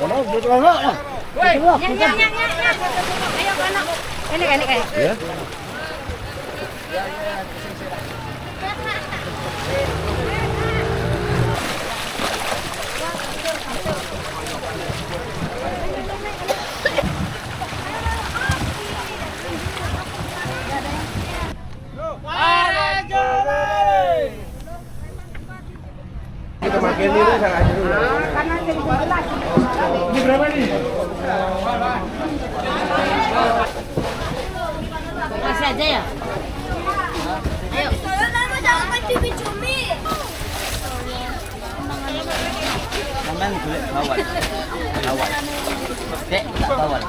Ono duduk anak lah. Yang. Ayo anak. Ini kayak. Ya. Kita makin dulu sana aja dulu. Ini berapa nih? Masih aja ya? Ayo. Mama jangan pancing cumi. Maman kulit bawal. Bawal. Dek, bawal.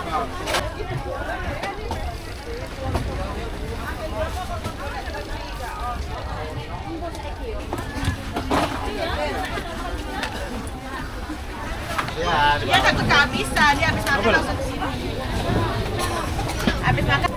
Dia takut kehabisan, dia habis makan langsung ke sini. Habis makan.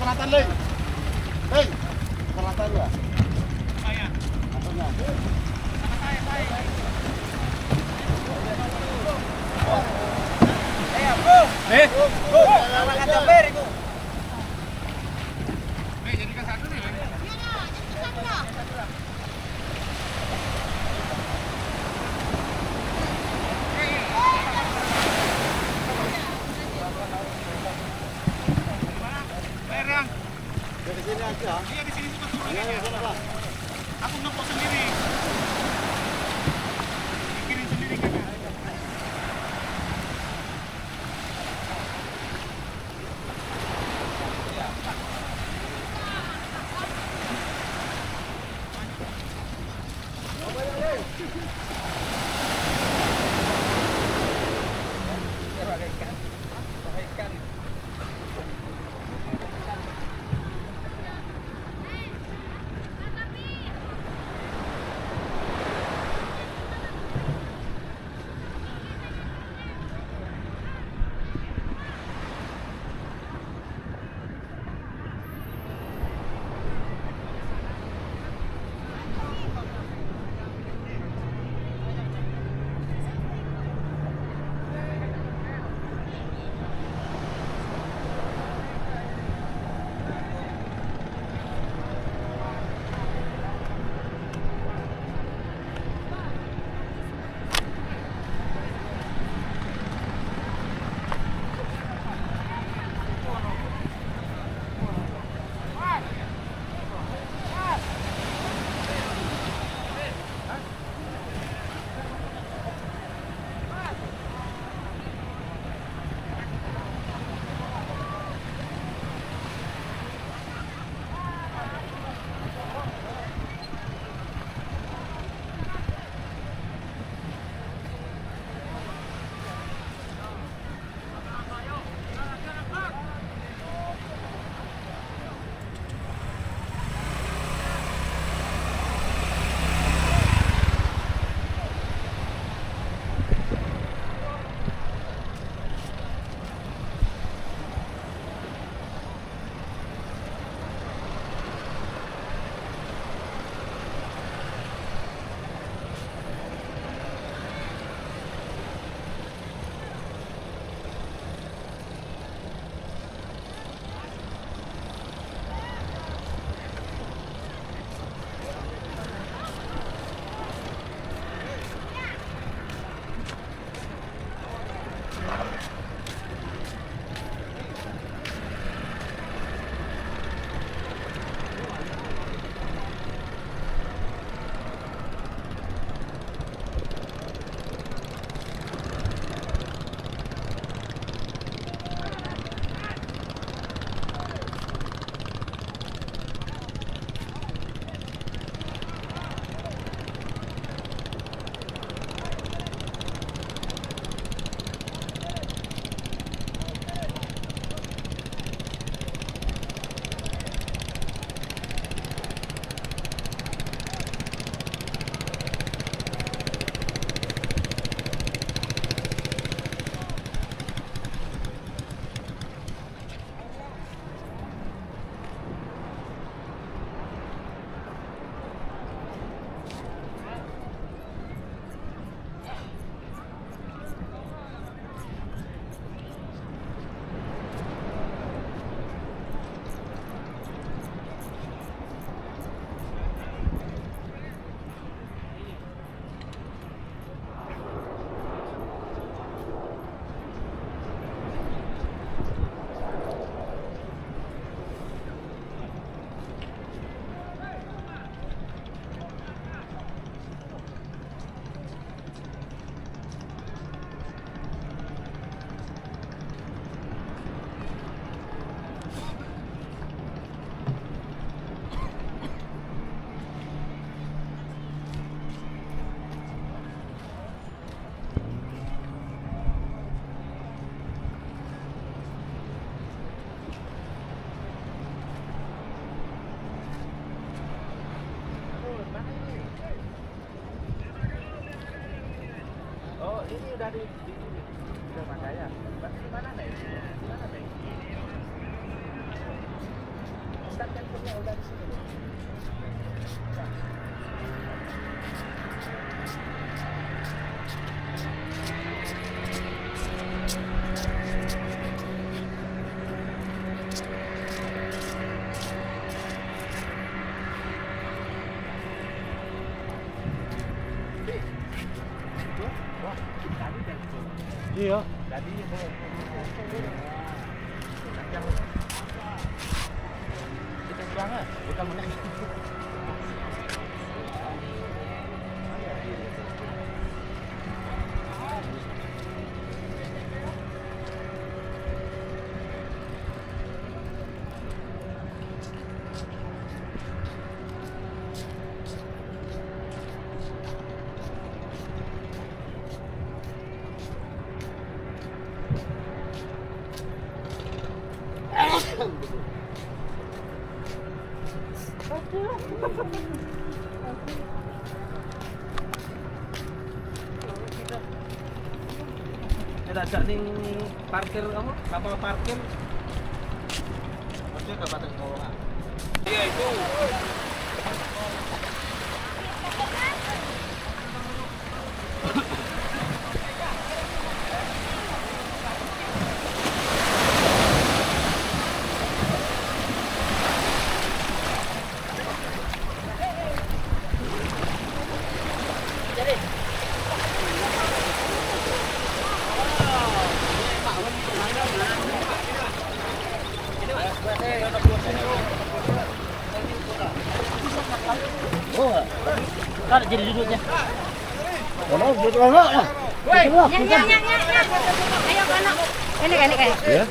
Selatan, Leng. Leng, selatan ya. Di sini aja. Iya, di sini cuma turun. Aku nempok sendiri. Pikirin sendiri kakak. udah di udah makanya. Mana nih? Mana nih? Start handphone-nya udah di sini. Iya. Tadi kita banget, bukan menang. Ada ning parkir apa? Kapal parkir. Maksudnya ke batas bawah. Iya itu. Oh, kan jadi duduknya. Mana duduk mana? Woi, nyang. Ayo anak. Ini. Ya.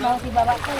Mau dibawa ke.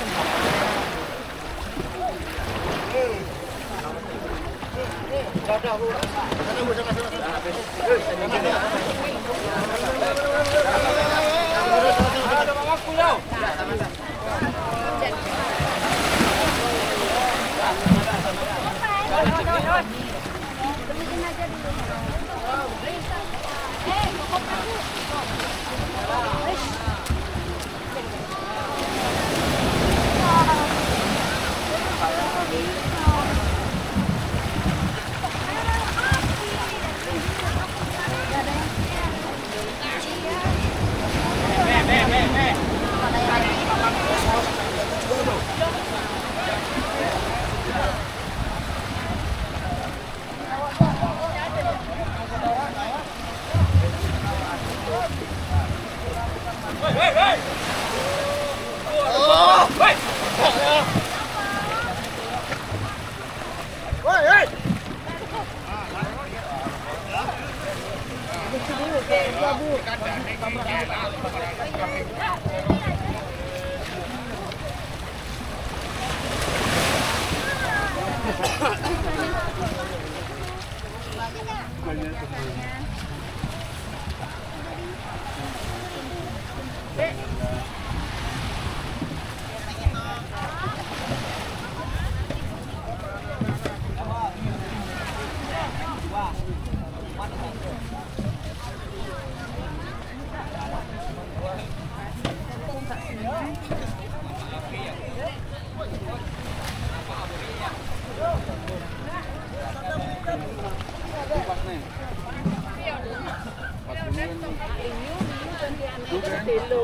Kilo.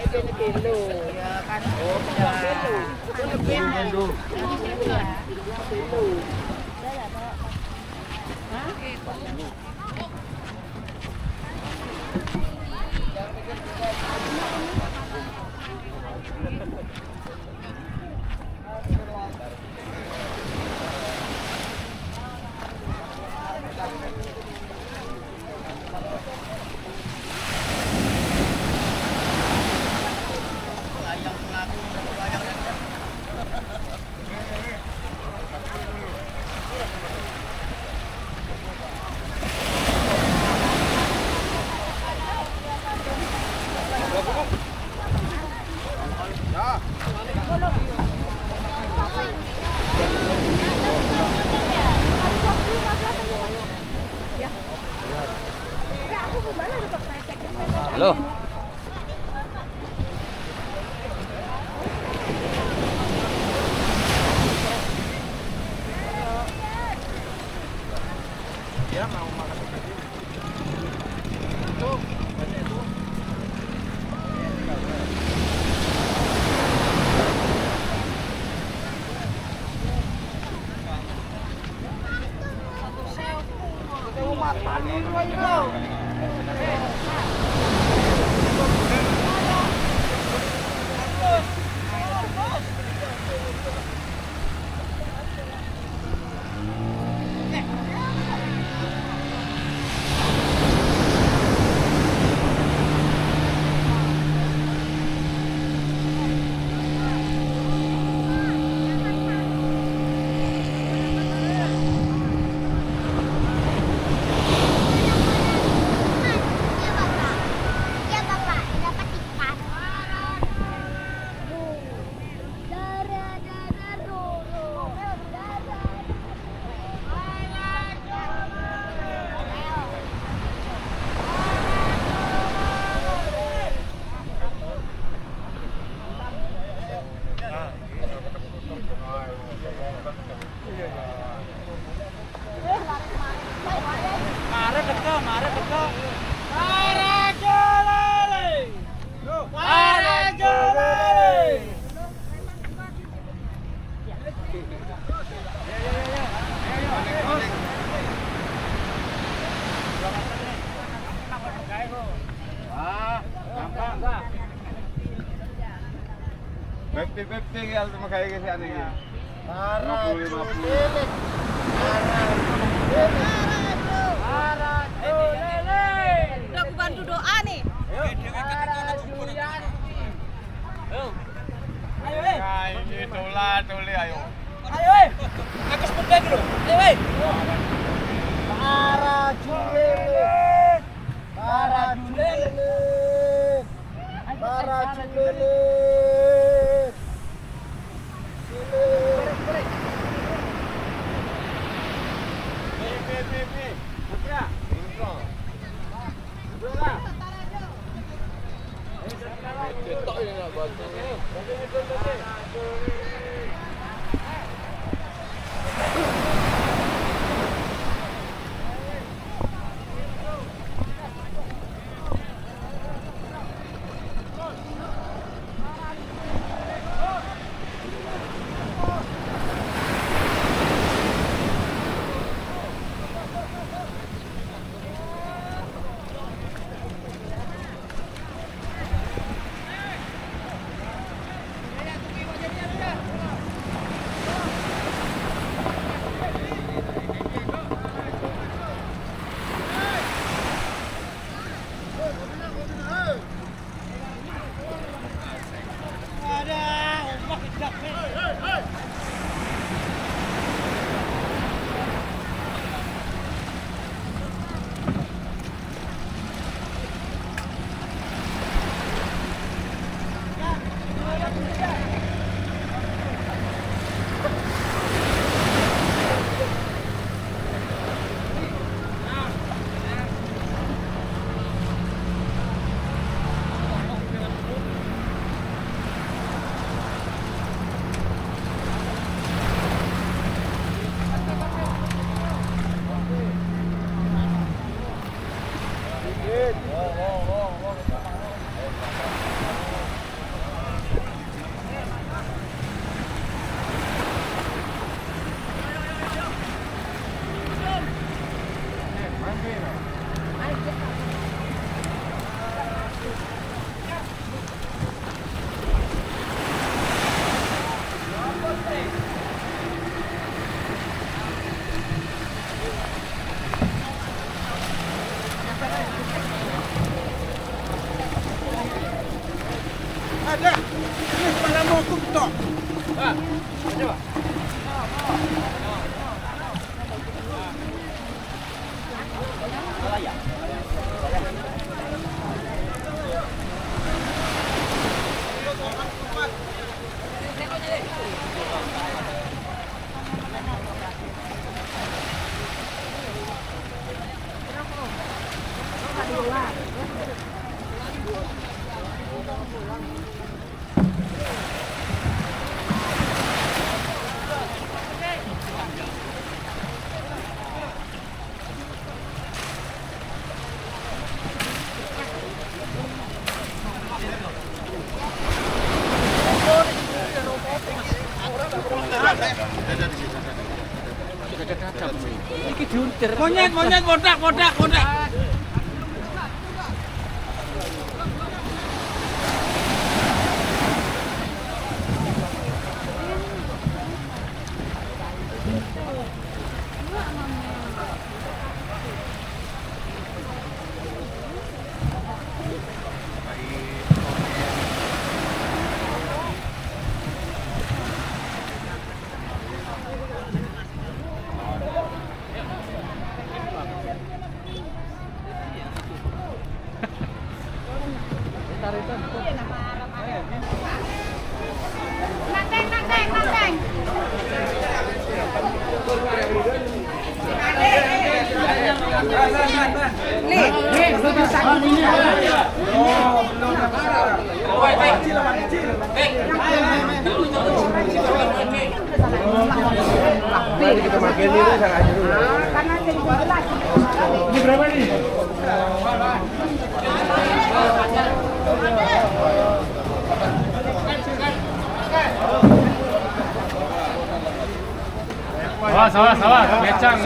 Ini kilo. Ya kan. Kilo. Halo. Dia mau makan seperti ini. Tuh, banyak itu. Kita mau makan ini. Ya bapak, dapat ikan. Mare teko. Bepti ya sama kayak gini aneh. Udah aku bantu doa nih. Nah, ini tuli ayo. Aku sepeda dulu. Ayo. Ada. Ini kepala mau kutok. Coba. Monyet, bodak. Nanteng. Ini berapa nih? Salah, kecang.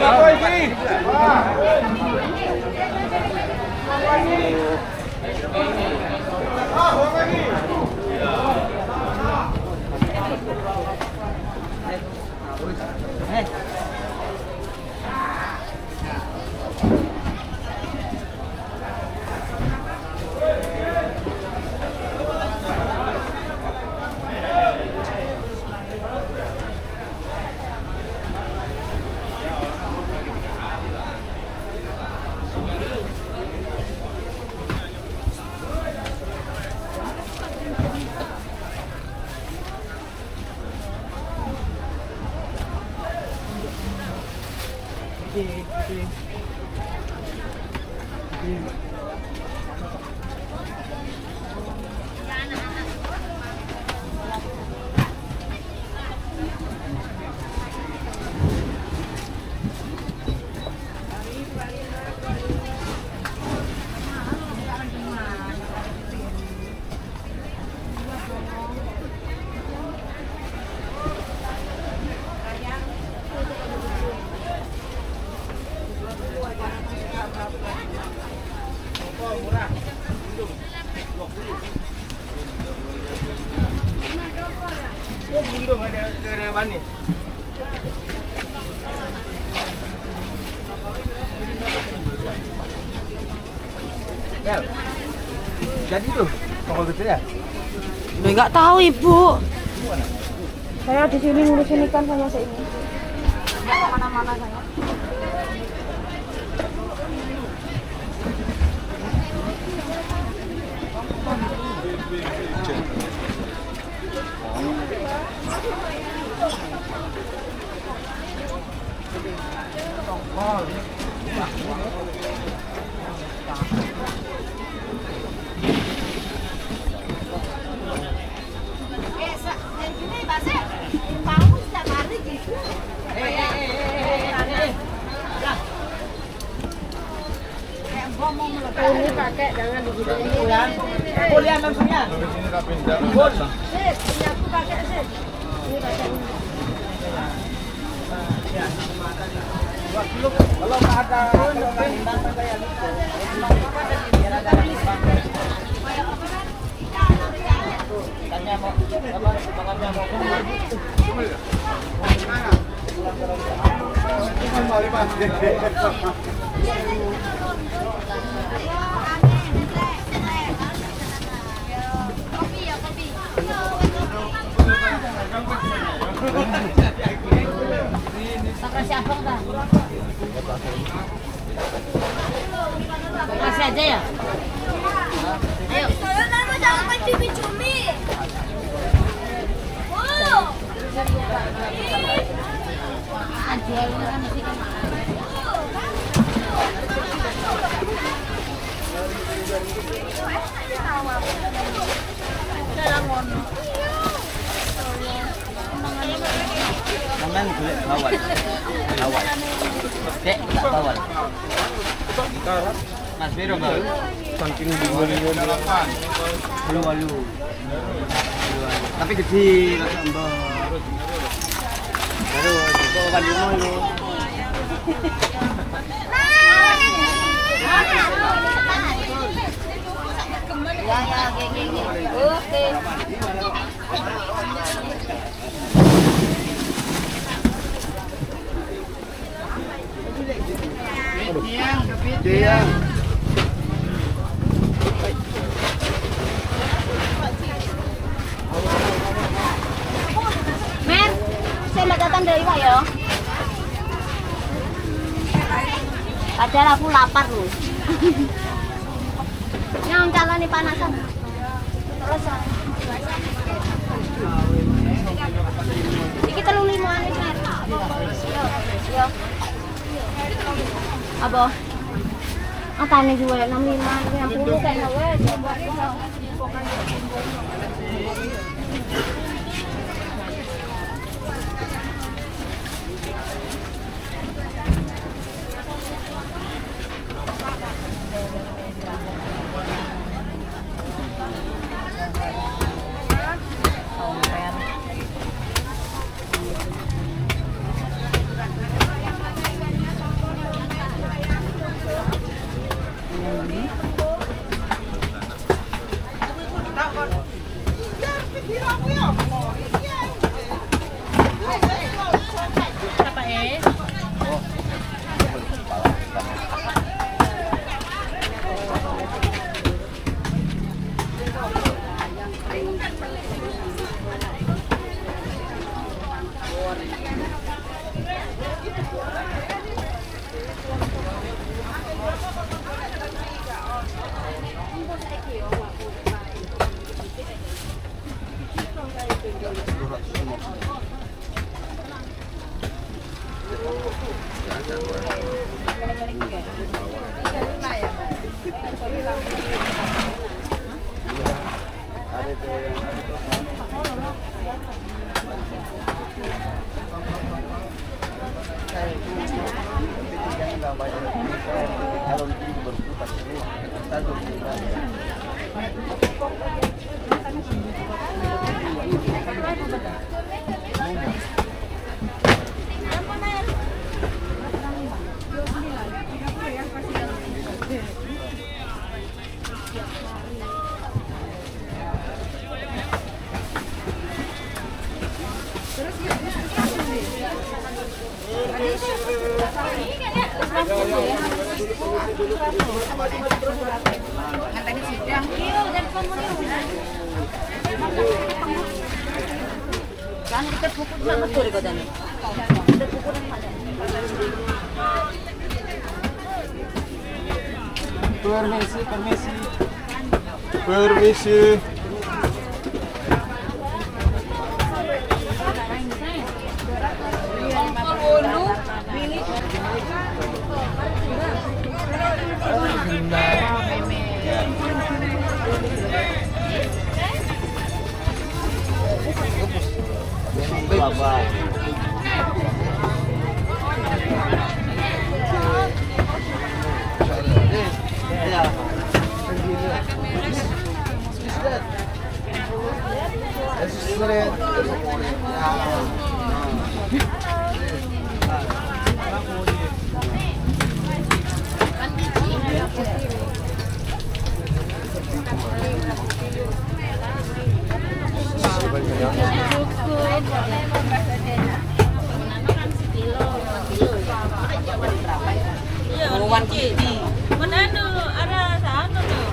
Jadi tuh, toko kecil ya? Nggak tahu ibu. Saya di sini ngurusin ikan sama si ini. Nggak kemana-mana saya. Ini pakai jangan digituin. Kuliah langsungnya. Sini tapi enggak. Sip, ini aku pakai sip. Ini pakai ini. Kalau nggak ada Kopi ya, kopi. Kasih abang dah. Kasih aja ya. Ayo. Tolong mau jangan cumi-cumi. Oh. Ajual kan mesti kan. Sampean golek bawal. Bawal. Dek, tak bawal. Mas Biro bawal. Saking bingung-bingung delapan. Walu. Tapi kecil, rasa embon. Baru kok kan lu. Ya, gini. Oke. Dia. Mer, saya datang dari Pak ya. Padahal aku lapar loh. Yang calon nih panasan. Terus. Iki 35 anis, Mer. Yo. Apa? Tanya juga 65, 60 kayaknya wes. Kan kita pukul sama betul kok dan. Kita pukul mana? Permisi, permisi. Permisi. Bapak. Pengumuman kini. Mana ada sana tuh.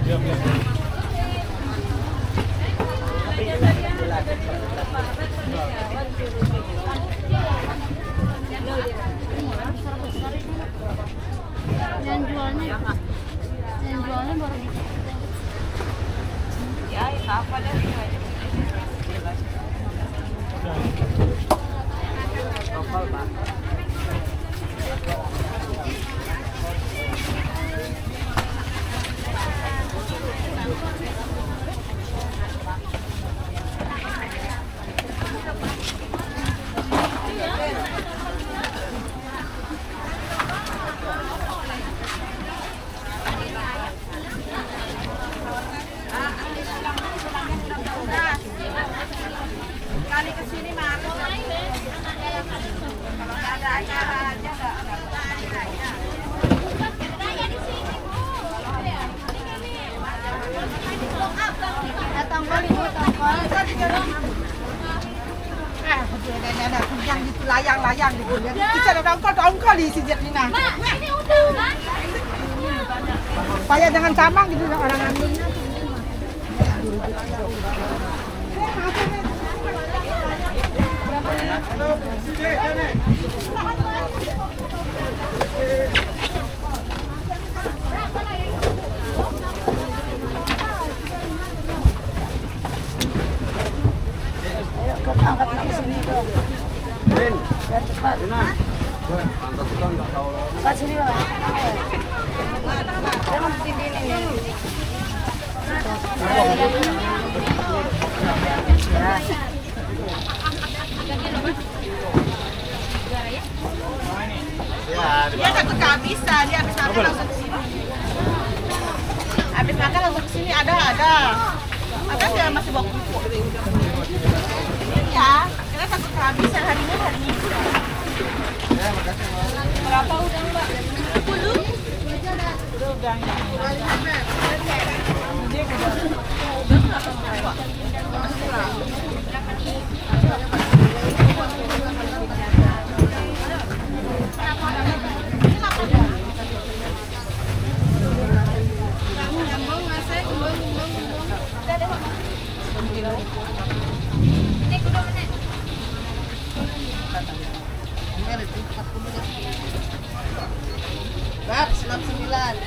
Diam, diam. jualnya. Yang jualnya baru gitu. Ya, apa dah ini aja. Kali kesini mah. Kalau ada acara aja enggak. Tongkol ibu, tongkol. Ada yang gitu layang-layang gitu. Kita ada tongkol di sini nah. Ini udah. Supaya jangan sama gitu orang ambilnya. Angkat ke sini dong. Biar cepat. Angkat sini Bang. Jangan tinggi ini. Dia takut kehabisan, dia habis makan langsung ke sini. Habis makan langsung ke sini ada. Ada dia masih bawa kuku. Iya, karena takut kehabisan hari Minggu. Berapa udah Mbak? 10. Udah. Bab, 99.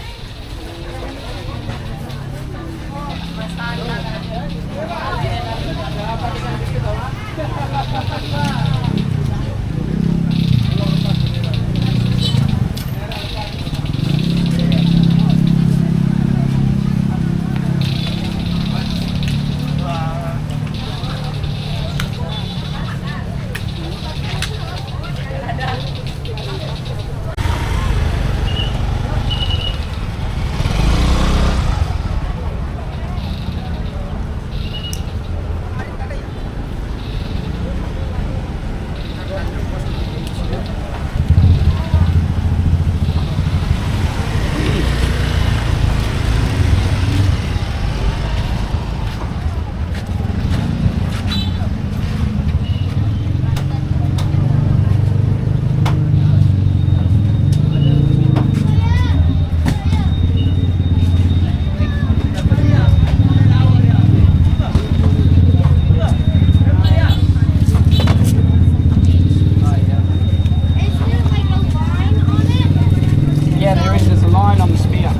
Yeah, there is. There's a line on the spear.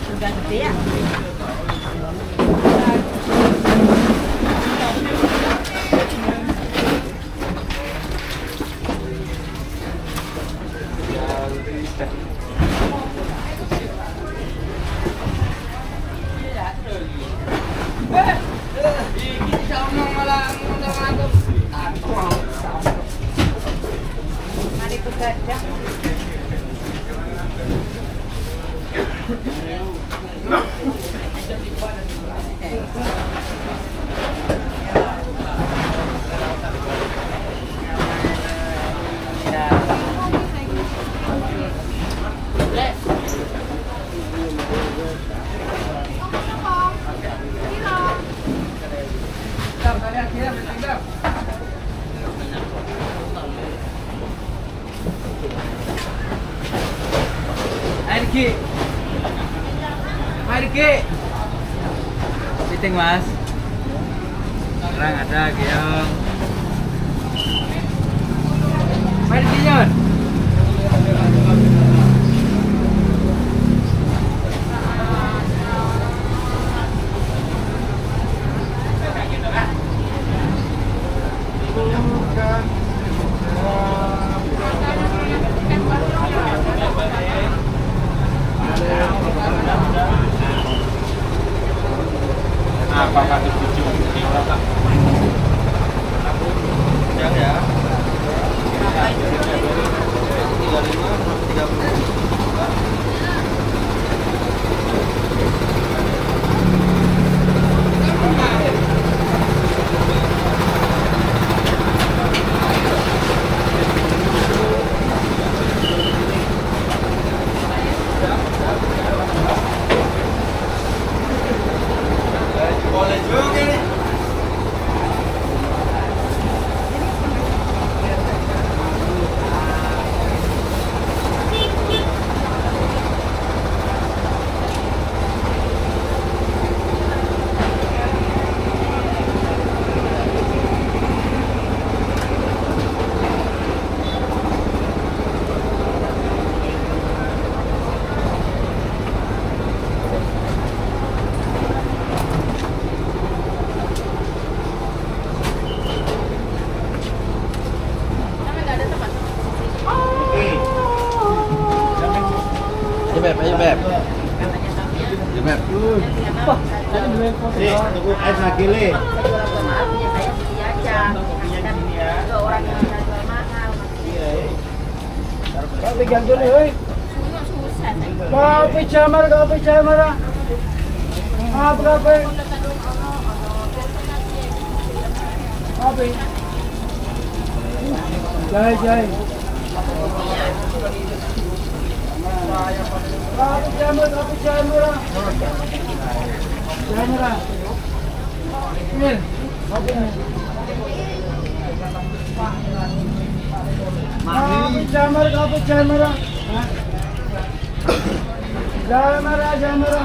Sudah gede ya? Mari bekerja. Riki. Hai Riki. Meeting mas. Sekarang ada Giong. Hai Riki Nyon. Apa Pak setuju? Jangan ya. 35 30. Boleh juga nih. Beb, ayo Beb. Ya Beb. Tunggu air lagi le. Kopi gantung nih, woi. Kopi camar. Berapa? Kopi. Jai. Kopi camar. Mil, kopi. Kopi camar. Jamara.